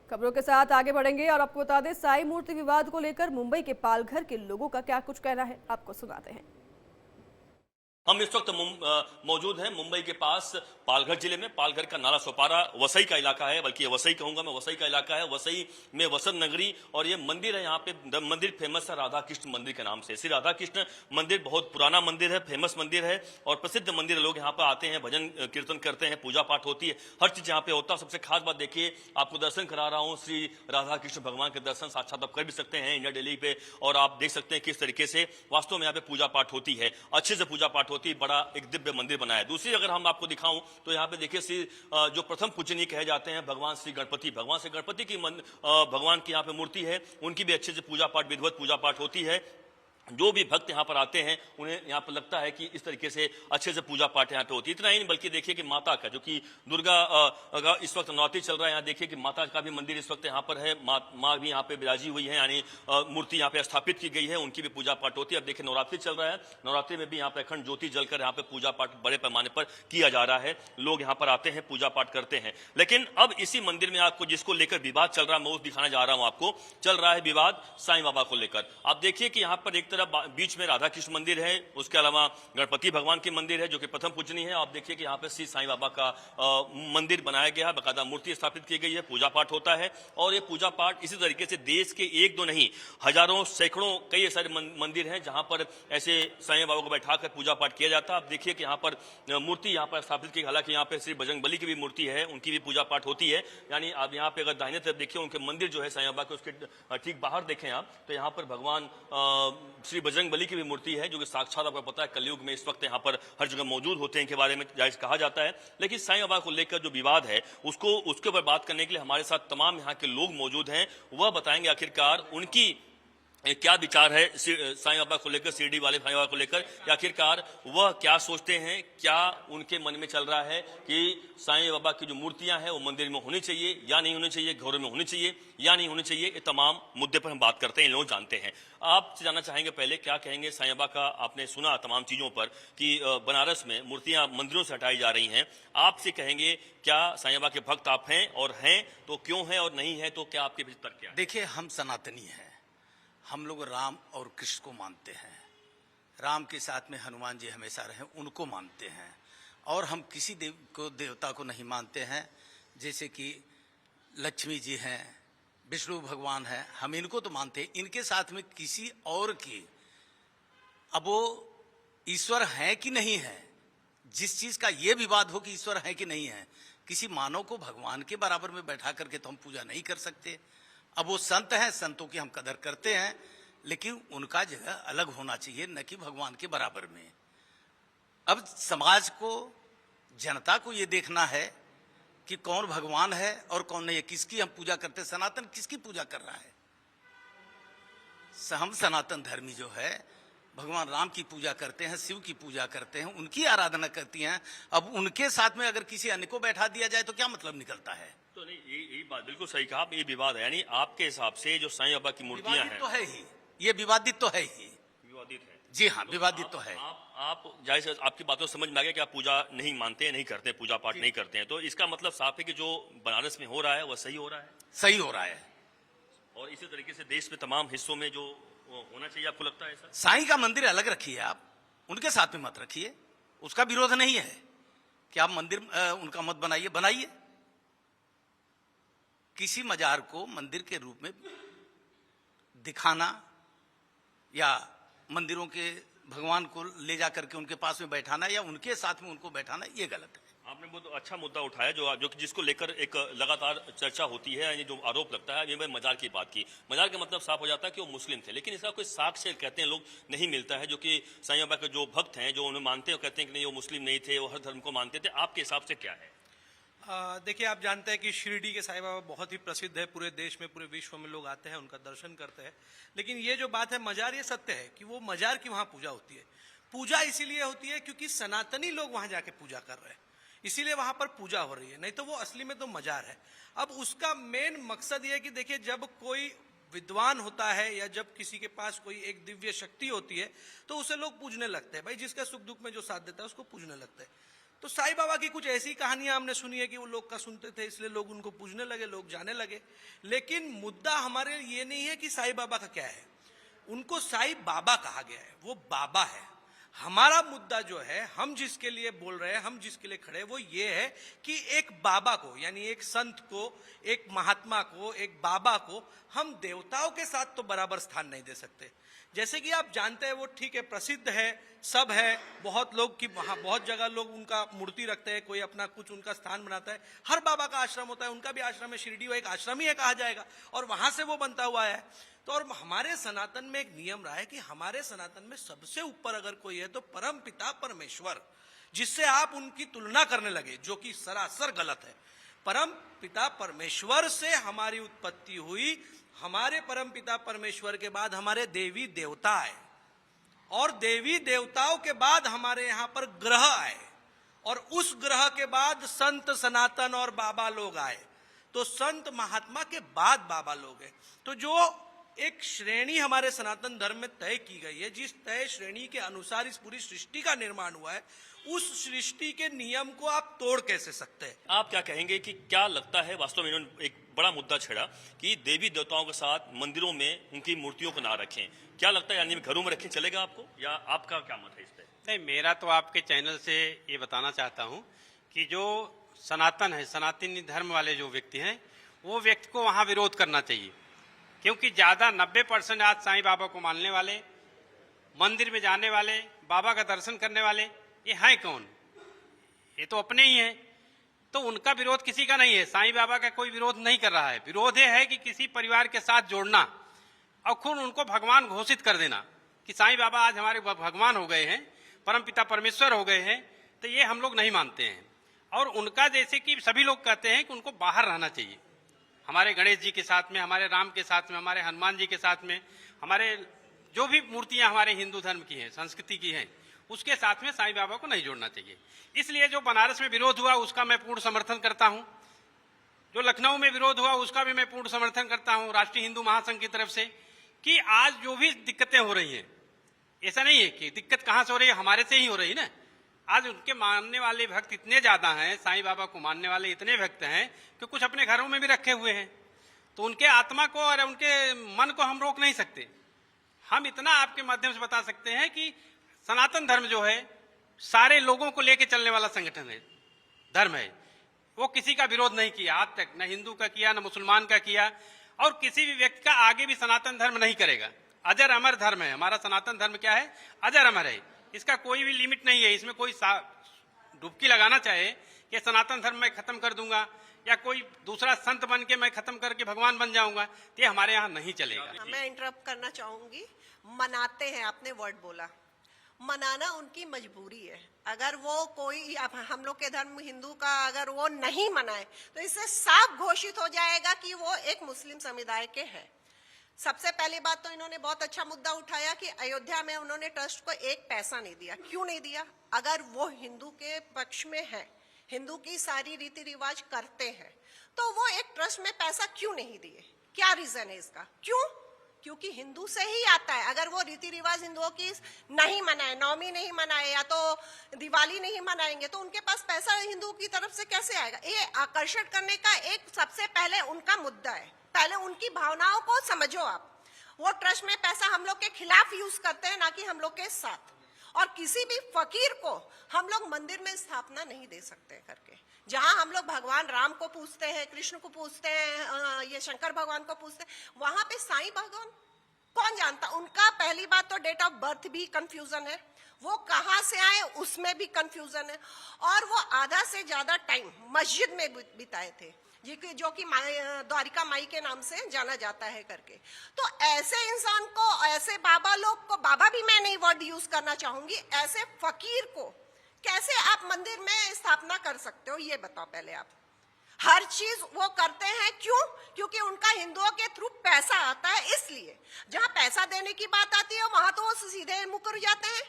खबरों के साथ आगे बढ़ेंगे और आपको बता दें साई मूर्ति विवाद को लेकर मुंबई के पालघर के लोगों का क्या कुछ कहना है, आपको सुनाते हैं। हम इस वक्त मौजूद हैं मुंबई के पास पालघर जिले में। पालघर का नाला सोपारा वसई का इलाका है, बल्कि वसई कहूंगा मैं, वसई का इलाका है। वसई में वसंत नगरी और ये मंदिर है, यहाँ पे मंदिर फेमस है राधा कृष्ण मंदिर के नाम से। श्री राधा कृष्ण मंदिर बहुत पुराना मंदिर है, फेमस मंदिर है और प्रसिद्ध मंदिर है। लोग यहाँ पर आते हैं, भजन कीर्तन करते हैं, पूजा पाठ होती है, हर चीज यहाँ पे होता है। सबसे खास बात देखिए, आपको दर्शन करा रहा हूँ श्री राधा कृष्ण भगवान के दर्शन साक्षात आप कर भी सकते हैं इंडिया डेली पे, और आप देख सकते हैं किस तरीके से वास्तव में यहाँ पे पूजा पाठ होती है, अच्छे से पूजा पाठ होती है। बड़ा एक दिव्य मंदिर बना है। दूसरी अगर हम आपको दिखाऊं तो यहाँ पे देखिए श्री जो प्रथम पूजनीय कहे जाते हैं भगवान श्री गणपति, भगवान श्री गणपति की भगवान की यहाँ पे मूर्ति है, उनकी भी अच्छे से पूजा पाठ, विधिवत पूजा पाठ होती है। जो भी भक्त यहाँ पर आते हैं उन्हें यहाँ पर लगता है कि इस तरीके से अच्छे से पूजा पाठ यहाँ पे होती है। इतना ही नहीं बल्कि देखिए कि माता का, जो कि दुर्गा इस वक्त नवरात्रि चल रहा है, यहाँ देखिए कि माता का भी मंदिर इस वक्त यहाँ पर है। माँ भी यहाँ पे विराजी हुई है, यानी मूर्ति यहाँ पे स्थापित की गई है, उनकी भी पूजा पाठ होती है। अब देखिए नवरात्रि चल रहा है, नवरात्रि में भी यहाँ पे अखंड ज्योति जलकर यहाँ पे पूजा पाठ बड़े पैमाने पर किया जा रहा है। लोग यहाँ पर आते हैं, पूजा पाठ करते हैं। लेकिन अब इसी मंदिर में आपको जिसको लेकर विवाद चल रहा है, मैं वो दिखाना जा रहा हूँ आपको। चल रहा है विवाद साईं बाबा को लेकर। आप देखिए कि यहाँ पर एक बीच में राधा कृष्ण मंदिर है, उसके अलावा गणपति भगवान की मंदिर है जो कि प्रथम पूजनीय है। आप देखिए कि यहाँ पे श्री साईं बाबा का मंदिर बनाया गया है, बकायदा मूर्ति स्थापित की गई है, पूजा पाठ होता है। और ये पूजा पाठ इसी तरीके से देश के एक दो नहीं, हजारों सैकड़ों कई सारे मंदिर हैं जहां पर ऐसे साईं बाबा को बैठाकर पूजा पाठ किया जाता है। आप देखिए कि यहाँ पर मूर्ति यहाँ पर स्थापित की, हालांकि यहाँ पे श्री बजरंगबली की भी मूर्ति है, उनकी भी पूजा पाठ होती है। यानी आप यहाँ पे अगर दाहिने तरफ देखिए उनके मंदिर जो है साईं बाबा के, उसके ठीक बाहर देखें आप तो यहाँ पर भगवान श्री बजरंगबली की भी मूर्ति है, जो कि साक्षात आपको पता है कलयुग में इस वक्त यहाँ पर हर जगह मौजूद होते हैं, के बारे में जायज कहा जाता है। लेकिन साईं बाबा को लेकर जो विवाद है उसके ऊपर बात करने के लिए हमारे साथ तमाम यहाँ के लोग मौजूद हैं। वह बताएंगे आखिरकार उनकी क्या विचार है साईं बाबा को लेकर, शिरडी वाले साईं बाबा को लेकर, आखिरकार वह क्या सोचते हैं, क्या उनके मन में चल रहा है कि साईं बाबा की जो मूर्तियां हैं वो मंदिर में होनी चाहिए या नहीं होनी चाहिए, घरों में होनी चाहिए या नहीं होनी चाहिए। ये तमाम मुद्दे पर हम बात करते हैं, लोग जानते हैं। आपसे जानना चाहेंगे पहले क्या कहेंगे साईं बाबा का, आपने सुना तमाम चीजों पर कि बनारस में मूर्तियां मंदिरों से हटाई जा रही हैं। आपसे कहेंगे क्या साईं बाबा के भक्त आप हैं, और हैं तो क्यों हैं, और नहीं है तो क्या आपके भीतर तर्क क्या है? देखिए, हम सनातनी हैं, हम लोग राम और कृष्ण को मानते हैं। राम के साथ में हनुमान जी हमेशा रहे, उनको मानते हैं। और हम किसी देवता को नहीं मानते हैं, जैसे कि लक्ष्मी जी हैं, विष्णु भगवान हैं, हम इनको तो मानते हैं। इनके साथ में किसी और की, अब वो ईश्वर है कि नहीं है, जिस चीज का ये विवाद हो कि ईश्वर है कि नहीं है, किसी मानव को भगवान के बराबर में बैठा करके तो हम पूजा नहीं कर सकते। अब वो संत हैं, संतों की हम कदर करते हैं, लेकिन उनका जगह अलग होना चाहिए, न कि भगवान के बराबर में। अब समाज को, जनता को ये देखना है कि कौन भगवान है और कौन नहीं है, किसकी हम पूजा करते हैं। सनातन किसकी पूजा कर रहा है? हम सनातन धर्मी जो है भगवान राम की पूजा करते हैं, शिव की पूजा करते हैं, उनकी आराधना करती हैं। अब उनके साथ में अगर किसी अन्य को बैठा दिया जाए तो क्या मतलब निकलता है? तो नहीं, यही बात बिल्कुल सही कहा, ये विवाद है। यानी आपके हिसाब से जो साईं बाबा की मूर्तियां हैं, तो है ही, ये विवादित तो है ही, विवादित है। जी हाँ, विवादित तो है। आप जाहिर है आपकी बातों समझ में आ गया कि आप पूजा नहीं मानते, नहीं करते, पूजा पाठ नहीं करते हैं, तो इसका मतलब साफ है कि जो बनारस में हो रहा है वह सही हो रहा है, सही हो रहा है। और इसी तरीके से देश में तमाम हिस्सों में जो होना चाहिए, आपको लगता है ऐसा? साईं का मंदिर अलग रखिए, आप उनके साथ में मत रखिए, उसका विरोध नहीं है कि आप मंदिर उनका मत बनाइए। किसी मजार को मंदिर के रूप में दिखाना या मंदिरों के भगवान को ले जाकर के उनके पास में बैठाना या उनके साथ में उनको बैठाना, ये गलत है। आपने बहुत अच्छा मुद्दा उठाया जो जिसको लेकर एक लगातार चर्चा होती है, यानी जो आरोप लगता है। ये मजार की बात की, मजार का मतलब साफ हो जाता है कि वो मुस्लिम थे, लेकिन इसका कोई साक्ष्य कहते हैं लोग नहीं मिलता है, जो कि साईं बाबा के जो भक्त हैं, जो उन्हें मानते हैं, कहते हैं कि नहीं वो मुस्लिम नहीं थे, वो हर धर्म को मानते थे। आपके हिसाब से क्या है? देखिए, आप जानते हैं कि शिरडी के साईं बाबा बहुत ही प्रसिद्ध है, पूरे देश में, पूरे विश्व में लोग आते हैं, उनका दर्शन करते हैं। लेकिन ये जो बात है मजार, ये सत्य है कि वो मजार की वहां पूजा होती है। पूजा इसीलिए होती है क्योंकि सनातनी लोग वहां जाके पूजा कर रहे हैं, इसीलिए वहां पर पूजा हो रही है, नहीं तो वो असली में तो मजार है। अब उसका मेन मकसद ये है कि देखिए, जब कोई विद्वान होता है या जब किसी के पास कोई एक दिव्य शक्ति होती है तो उसे लोग पूजने लगते हैं। भाई, जिसका सुख दुख में जो साथ देता है उसको पूजने लगते हैं। तो साईं बाबा की कुछ ऐसी कहानियां हमने सुनी है कि वो लोग का सुनते थे, इसलिए लोग उनको पूजने लगे, लोग जाने लगे। लेकिन मुद्दा हमारे ये नहीं है कि साईं बाबा का क्या है, उनको साईं बाबा कहा गया है, वो बाबा है। हमारा मुद्दा जो है, हम जिसके लिए बोल रहे हैं, हम जिसके लिए खड़े हैं, वो ये है कि एक बाबा को, यानी एक संत को, एक महात्मा को, एक बाबा को हम देवताओं के साथ तो बराबर स्थान नहीं दे सकते। जैसे कि आप जानते हैं, वो ठीक है, प्रसिद्ध है, सब है, बहुत लोग की बहुत जगह लोग उनका मूर्ति रखते हैं, कोई अपना कुछ उनका स्थान बनाता है। हर बाबा का आश्रम होता है, उनका भी आश्रम है, शिरडी वो एक आश्रम ही है कहा जाएगा, और वहां से वो बनता हुआ है। तो और हमारे सनातन में एक नियम रहा है कि हमारे सनातन में सबसे ऊपर अगर कोई है तो परम पिता परमेश्वर, जिससे आप उनकी तुलना करने लगे, जो कि सरासर गलत है। परम पिता परमेश्वर से हमारी उत्पत्ति हुई, हमारे परम पिता परमेश्वर के बाद हमारे देवी देवता आए, और देवी देवताओं के बाद हमारे यहां पर ग्रह आए, और उस ग्रह के बाद संत सनातन और बाबा लोग आए। तो संत महात्मा के बाद बाबा लोग हैं। तो जो एक श्रेणी हमारे सनातन धर्म में तय की गई है, जिस तय श्रेणी के अनुसार इस पूरी सृष्टि का निर्माण हुआ है, उस सृष्टि के नियम को आप तोड़ कैसे सकते हैं? आप क्या कहेंगे कि क्या लगता है, वास्तव में इन्होंने एक बड़ा मुद्दा छेड़ा कि देवी देवताओं के साथ मंदिरों में उनकी मूर्तियों को ना रखें, क्या लगता है, यानी घरों में रखें चलेगा आपको, या आपका क्या मत है इस पर? नहीं, मेरा तो आपके चैनल से ये बताना चाहता हूं कि जो सनातन है, सनातनी धर्म वाले जो व्यक्ति हैं, वो व्यक्ति को वहां विरोध करना चाहिए, क्योंकि ज्यादा 90% आज साईं बाबा को मानने वाले, मंदिर में जाने वाले, बाबा का दर्शन करने वाले, ये हैं कौन? ये तो अपने ही हैं। तो उनका विरोध किसी का नहीं है, साईं बाबा का कोई विरोध नहीं कर रहा है। विरोध ये है कि किसी परिवार के साथ जोड़ना और खुद उनको भगवान घोषित कर देना कि साईं बाबा आज हमारे भगवान हो गए हैं, परमपिता परमेश्वर हो गए हैं, तो ये हम लोग नहीं मानते हैं। और उनका जैसे कि सभी लोग कहते हैं कि उनको बाहर रहना चाहिए, हमारे गणेश जी के साथ में, हमारे राम के साथ में, हमारे हनुमान जी के साथ में, हमारे जो भी मूर्तियां हमारे हिंदू धर्म की हैं, संस्कृति की हैं, उसके साथ में साईं बाबा को नहीं जोड़ना चाहिए। इसलिए जो बनारस में विरोध हुआ उसका मैं पूर्ण समर्थन करता हूं, जो लखनऊ में विरोध हुआ उसका भी मैं पूर्ण समर्थन करता हूं राष्ट्रीय हिंदू महासंघ की तरफ से, कि आज जो भी दिक्कतें हो रही हैं, ऐसा नहीं है कि दिक्कत कहां से हो रही है, हमारे से ही हो रही ना। आज उनके मानने वाले भक्त इतने ज्यादा हैं, साईं बाबा को मानने वाले इतने भक्त हैं कि कुछ अपने घरों में भी रखे हुए हैं, तो उनके आत्मा को और उनके मन को हम रोक नहीं सकते। हम इतना आपके माध्यम से बता सकते हैं कि सनातन धर्म जो है सारे लोगों को लेकर चलने वाला संगठन है, धर्म है। वो किसी का विरोध नहीं किया आज तक, न हिंदू का किया, न मुसलमान का किया, और किसी भी व्यक्ति का आगे भी सनातन धर्म नहीं करेगा। अजर अमर धर्म है हमारा सनातन धर्म। क्या है? अजर अमर है, इसका कोई भी लिमिट नहीं है। इसमें कोई डुबकी लगाना चाहे कि सनातन धर्म मैं खत्म कर दूंगा या कोई दूसरा संत बन के मैं खत्म करके भगवान बन जाऊंगा, तो ये हमारे यहाँ नहीं चलेगा। मैं इंटरप्ट करना चाहूंगी। मनाते हैं, आपने वर्ड बोला, मनाना उनकी मजबूरी है। अगर वो कोई, हम लोग के धर्म हिंदू का अगर वो नहीं मनाए तो इससे साफ घोषित हो जाएगा कि वो एक मुस्लिम समुदाय के हैं। सबसे पहली बात तो इन्होंने बहुत अच्छा मुद्दा उठाया कि अयोध्या में उन्होंने ट्रस्ट को एक पैसा नहीं दिया। क्यों नहीं दिया? अगर वो हिंदू के पक्ष में है, हिंदू की सारी रीति रिवाज करते हैं, तो वो एक ट्रस्ट में पैसा क्यों नहीं दिए? क्या रीजन है इसका? क्यों? क्योंकि हिंदू से ही आता है। अगर वो रीति रिवाज हिंदुओं की नहीं मनाए, नवमी नहीं मनाए या तो दिवाली नहीं मनाएंगे, तो उनके पास पैसा हिंदू की तरफ से कैसे आएगा? ये आकर्षण करने का एक सबसे पहले उनका मुद्दा है। पहले उनकी भावनाओं को समझो आप। वो ट्रस्ट में पैसा हम लोग के खिलाफ यूज करते हैं, ना कि हम लोग के साथ। और किसी भी फकीर को हम लोग मंदिर में स्थापना नहीं दे सकते करके। जहां हम लोग भगवान राम को पूजते हैं, कृष्ण को पूजते हैं, ये शंकर भगवान को पूजते हैं, वहां पे साईं भगवान कौन जानता? उनका पहली बात तो डेट ऑफ बर्थ भी कंफ्यूजन है, वो कहां से आए उसमें भी कंफ्यूजन है, और वो आधा से ज्यादा टाइम मस्जिद में बिताए थे, जो कि द्वारिका माई के नाम से जाना जाता है करके। तो ऐसे इंसान को, ऐसे बाबा लोग को, बाबा भी मैं नहीं वर्ड यूज करना चाहूंगी, ऐसे फकीर को कैसे आप मंदिर में स्थापना कर सकते हो? ये बताओ पहले आप। हर चीज वो करते हैं, क्यों? क्योंकि उनका हिंदुओं के थ्रू पैसा आता है। इसलिए जहां पैसा देने की बात आती है वहां तो वो सीधे मुकर जाते हैं।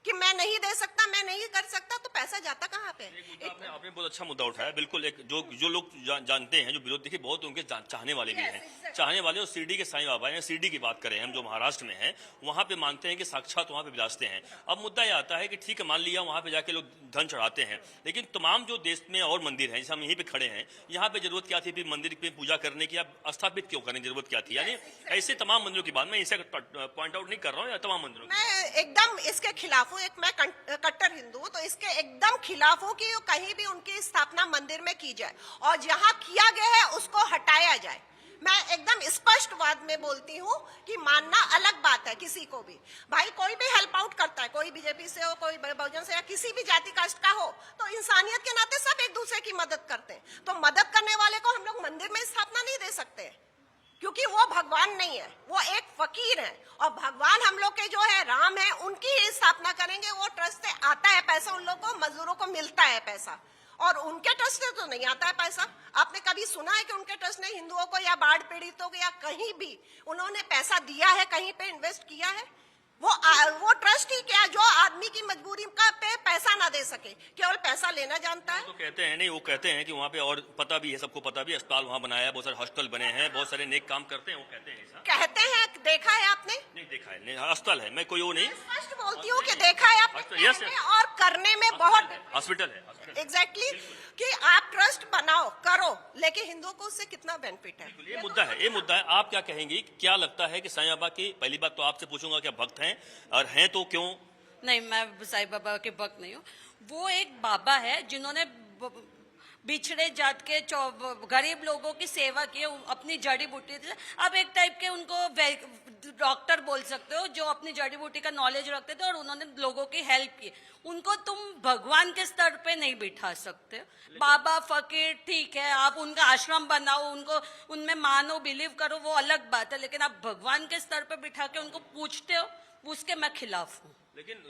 कि मैं नहीं दे सकता, मैं नहीं कर सकता, तो पैसा जाता कहाँ पे? आपने बहुत अच्छा मुद्दा उठाया। बिल्कुल, एक जो लोग जानते हैं, जो विरोध, देखिए बहुत उनके चाहने वाले भी हैं, चाहने वाले। और शिरडी के साईं बाबा, या शिरडी की बात करें हम, जो महाराष्ट्र में है, वहां पे मानते हैं कि साक्षात वहां पे विराजते हैं। अब मुद्दा यह आता है कि ठीक है, मान लिया वहां पे जाके लोग धन चढ़ाते हैं, लेकिन तमाम जो देश में और मंदिर हैं, जैसे हम यहीं पे खड़े हैं, यहाँ पे जरूरत क्या थी फिर मंदिर पे पूजा करने की? आप स्थापित क्यों करने की जरूरत क्या थी? यानी ऐसे तमाम मंदिरों की बात, मैं इसे पॉइंट आउट नहीं कर रहा हूँ, या तमाम मंदिरों की। मैं एकदम इसके खिलाफ हूँ। एक मैं कट्टर हिंदू हूँ, तो इसके एकदम खिलाफ हूँ कि कहीं भी उनकी स्थापना मंदिर में की जाए, और जहाँ किया गया है उसको हटाया जाए। मैं एकदम स्पष्टवाद में बोलती हूँ कि मानना अलग बात है किसी को भी। भाई कोई भी हेल्प आउट करता है, कोई बीजेपी से हो, कोई बहुजन से, या किसी भी जाति कास्ट का हो, तो इंसानियत के नाते सब एक दूसरे की मदद करते हैं। तो मदद करने वाले को हम लोग मंदिर में स्थापना नहीं दे सकते, क्योंकि वो भगवान नहीं है, वो एक फकीर है। और भगवान हम लोग के जो है राम है, उनकी ही स्थापना करेंगे। वो ट्रस्ट से आता है पैसा, उन लोगों को, मजदूरों को मिलता है पैसा, और उनके ट्रस्ट से तो नहीं आता है पैसा। आपने कभी सुना है कि उनके ट्रस्ट ने हिंदुओं को या बाढ़ पीड़ितों को या कहीं भी उन्होंने पैसा दिया है, कहीं पे इन्वेस्ट किया है? वो ट्रस्ट ही क्या, जो आदमी की मजबूरी का पे पैसा ना दे सके, केवल पैसा लेना जानता है। तो कहते हैं नहीं, वो कहते हैं कि वहाँ पे, और पता भी है, सबको पता भी, अस्पताल वहाँ बनाया है, बहुत सारे हॉस्पिटल बने हैं, बहुत सारे नेक काम करते हैं, वो कहते हैं ऐसा। कहते हैं, देखा है आपने? नहीं देखा है, नहीं, अस्पताल है, मैं कोई वो नहीं। स्पष्ट बोलती हूँ कि देखा है आपने, यस, कहने और करने में बहुत हॉस्पिटल है। एग्जैक्टली कि आप ट्रस्ट बनाओ, करो, लेकिन हिंदुओं को उससे कितना बेनिफिट है? ये मुद्दा है, ये मुद्दा है। आप क्या कहेंगी? क्या लगता है कि साईं बाबा की, पहली बात तो आपसे पूछूंगा, क्या भक्त हैं, और हैं तो क्यों? नहीं, मैं साईं बाबा के भक्त नहीं हूँ। वो एक बाबा है जिन्होंने बिछड़े जात के गरीब लोगों की सेवा की, अपनी जड़ी बूटी से। अब एक टाइप के उनको डॉक्टर बोल सकते हो, जो अपनी जड़ी बूटी का नॉलेज रखते थे और उन्होंने लोगों की हेल्प की। उनको तुम भगवान के स्तर पे नहीं बिठा सकते। बाबा फकीर ठीक है, आप उनका आश्रम बनाओ, उनको उनमें मानो, बिलीव करो, वो अलग बात है, लेकिन आप भगवान के स्तर पे बिठा के उनको पूछते हो, उसके मैं खिलाफ हूँ। लेकिन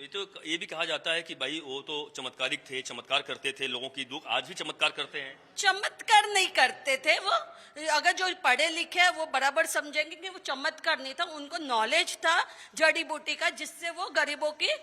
ये भी कहा जाता है कि भाई वो तो चमत्कारिक थे, चमत्कार करते थे, लोगों की दुख, आज भी चमत्कार करते हैं। चमत्कार नहीं करते थे वो। अगर जो पढ़े लिखे हैं वो बराबर समझेंगे कि वो चमत्कार नहीं था, उनको नॉलेज था जड़ी बूटी का, जिससे वो गरीबों की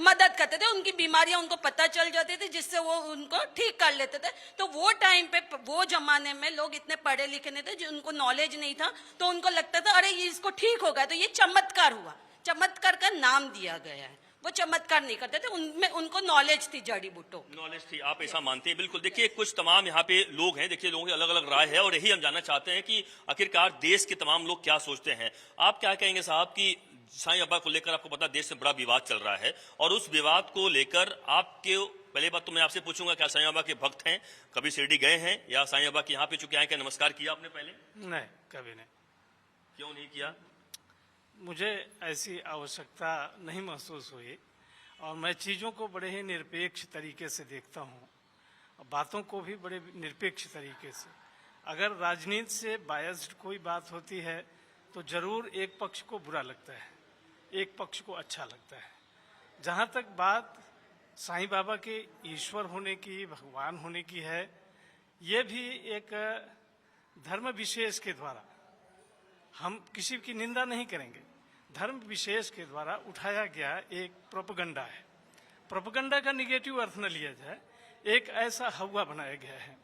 मदद करते थे, उनकी बीमारियां उनको पता चल जाती थी, जिससे वो उनको ठीक कर लेते थे। तो वो टाइम पे, वो जमाने में लोग इतने पढ़े लिखे नहीं थे, उनको नॉलेज नहीं था, तो उनको लगता था अरे ये इसको ठीक होगा, तो ये चमत्कार हुआ। चमत्कार का नाम दिया गया है। वो चमत्कार नहीं करते थे, उनमें उनको नॉलेज थी, जड़ी बूटों नॉलेज थी। आप ऐसा मानते हैं? बिल्कुल। देखिए, कुछ तमाम यहाँ पे लोग हैं, देखिए लोगों की अलग अलग राय है, और यही हम जानना चाहते हैं कि आखिरकार देश के तमाम लोग क्या सोचते हैं। आप क्या कहेंगे साहब कि साईं बाबा को लेकर, आपको पता देश में बड़ा विवाद चल रहा है, और उस विवाद को लेकर आपके, पहले बात तो मैं आपसे पूछूंगा, क्या साईं बाबा के भक्त हैं? कभी शिरडी गए हैं, या साईं बाबा के यहाँ पे चुके आए, क्या नमस्कार किया आपने पहले? नहीं, कभी नहीं। क्यों नहीं किया? मुझे ऐसी आवश्यकता नहीं महसूस हुई, और मैं चीज़ों को बड़े ही निरपेक्ष तरीके से देखता हूँ, बातों को भी बड़े निरपेक्ष तरीके से। अगर राजनीति से बायस्ड कोई बात होती है तो जरूर एक पक्ष को बुरा लगता है, एक पक्ष को अच्छा लगता है। जहाँ तक बात साईं बाबा के ईश्वर होने की, भगवान होने की है, ये भी एक धर्म विशेष के द्वारा, हम किसी की निंदा नहीं करेंगे, धर्म विशेष के द्वारा उठाया गया एक प्रोपगंडा है। प्रोपगंडा का निगेटिव अर्थ न लिया जाए, एक ऐसा हवा बनाया गया है।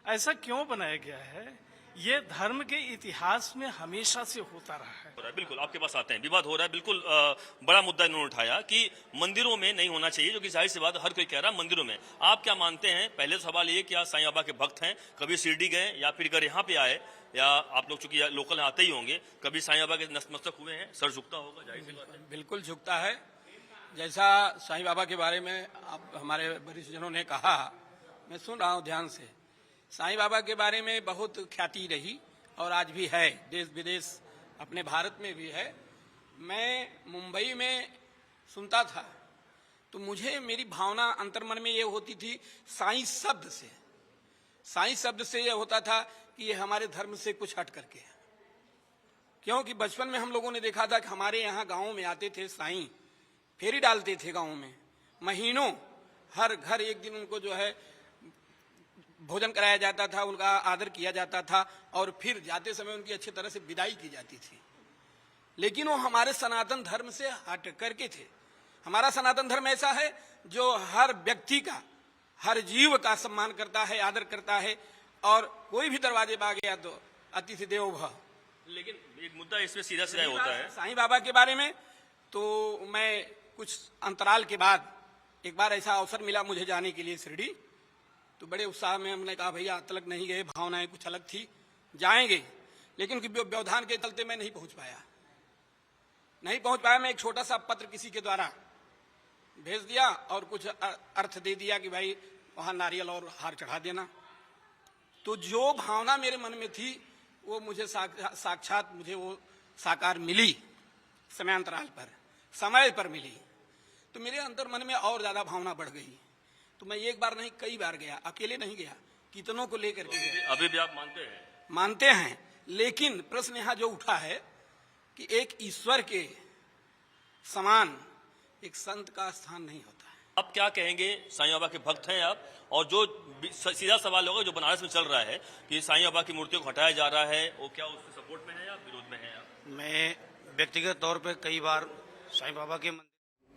ऐसा क्यों बनाया गया है? ये धर्म के इतिहास में हमेशा से होता रहा है। बिल्कुल, आपके पास आते हैं, विवाद हो रहा है, बिल्कुल बड़ा मुद्दा इन्होंने उठाया कि मंदिरों में नहीं होना चाहिए, जो कि जाहिर सी बात हर कोई कह रहा है, मंदिरों में। आप क्या मानते हैं? पहले तो सवाल ये, क्या साईं बाबा के भक्त हैं, कभी शिरडी गए, या फिर अगर यहाँ पे आए, या आप लोग चूंकि लोकल आते ही होंगे, कभी साईं बाबा के नतमस्तक हुए हैं? सर झुकता होगा, जाहिर सी बात है। बिल्कुल झुकता है। जैसा साईं बाबा के बारे में आप हमारे वरिष्ठ जनों ने कहा, मैं सुन रहा हूँ ध्यान से। साईं बाबा के बारे में बहुत ख्याति रही, और आज भी है, देश विदेश, अपने भारत में भी है। मैं मुंबई में सुनता था तो मुझे, मेरी भावना अंतर्मन में ये होती थी, साईं शब्द से, साईं शब्द से ये होता था कि ये हमारे धर्म से कुछ हट करके है। क्योंकि बचपन में हम लोगों ने देखा था कि हमारे यहाँ गाँव में आते थे साईं, फेरी डालते थे गाँव में, महीनों, हर घर एक दिन उनको जो है भोजन कराया जाता था, उनका आदर किया जाता था, और फिर जाते समय उनकी अच्छी तरह से विदाई की जाती थी। लेकिन वो हमारे सनातन धर्म से हट करके थे। हमारा सनातन धर्म ऐसा है जो हर व्यक्ति का, हर जीव का सम्मान करता है, आदर करता है, और कोई भी दरवाजे पर आ गया तो अतिथि देवो भव। लेकिन एक मुद्दा इसमें सीधा सीधा होता है, साईं बाबा के बारे में तो मैं कुछ अंतराल के बाद एक बार ऐसा अवसर मिला मुझे जाने के लिए शिरडी, तो बड़े उत्साह में हमने कहा भैया तलक नहीं गए, भावनाएं कुछ अलग थी, जाएंगे, लेकिन व्यवधान के चलते मैं नहीं पहुंच पाया। मैं एक छोटा सा पत्र किसी के द्वारा भेज दिया और कुछ अर्थ दे दिया कि भाई वहां नारियल और हार चढ़ा देना। तो जो भावना मेरे मन में थी वो मुझे साक्षात मुझे वो साकार मिली, समयांतराल पर, समय पर मिली, तो मेरे अंतर मन में और ज्यादा भावना बढ़ गई। तो मैं एक बार नहीं कई बार गया, अकेले नहीं गया, कितनों को लेकर के गया। अभी भी आप मानते हैं? मानते हैं, लेकिन प्रश्न यहाँ जो उठा है कि एक ईश्वर के समान एक संत का स्थान नहीं होता है। आप क्या कहेंगे? साईं बाबा के भक्त हैं आप, और जो सीधा सवाल होगा जो बनारस में चल रहा है कि साईं बाबा की मूर्तियों को हटाया जा रहा है, वो क्या उसके सपोर्ट में है या विरोध में है आप? मैं व्यक्तिगत तौर पे कई बार साईं बाबा के मंदिर